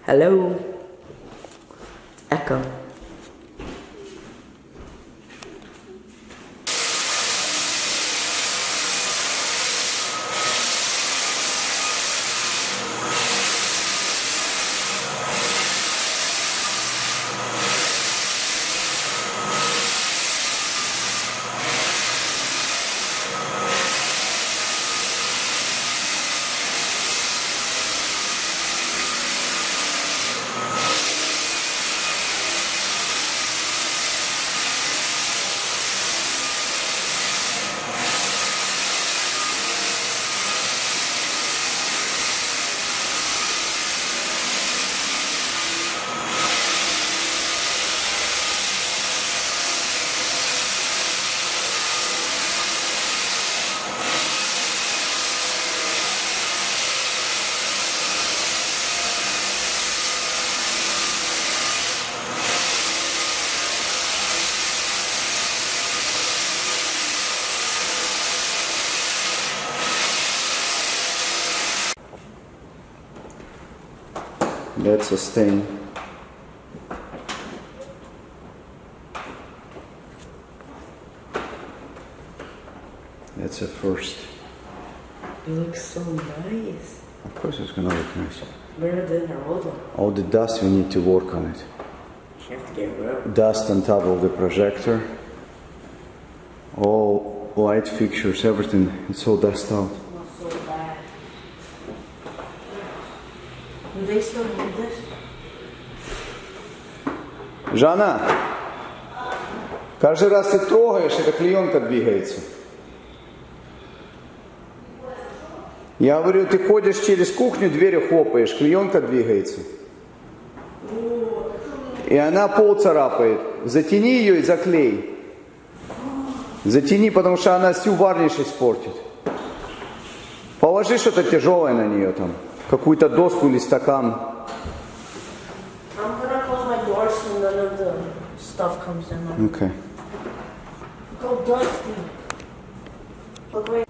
Hello? Echo. That's a stain. That's a first. You look so nice. Of course it's gonna look nice. Better than our old one. All the dust, we need to work on it. You have to get rid of it. Dust on top of the projector. All light fixtures, everything, it's all dust out. Not so bad. Do they still need this? Жанна, каждый раз ты трогаешь, эта клеенка двигается. Я говорю, ты ходишь через кухню, дверью хлопаешь, клеенка двигается. И она пол царапает. Затяни ее и заклей. Затяни, потому что она всю варниш испортит. Положи что-то тяжелое на нее там. Какую-то доску или стакан. I'm gonna close my door so none of the stuff comes in. Okay. Look how dusty. Look right.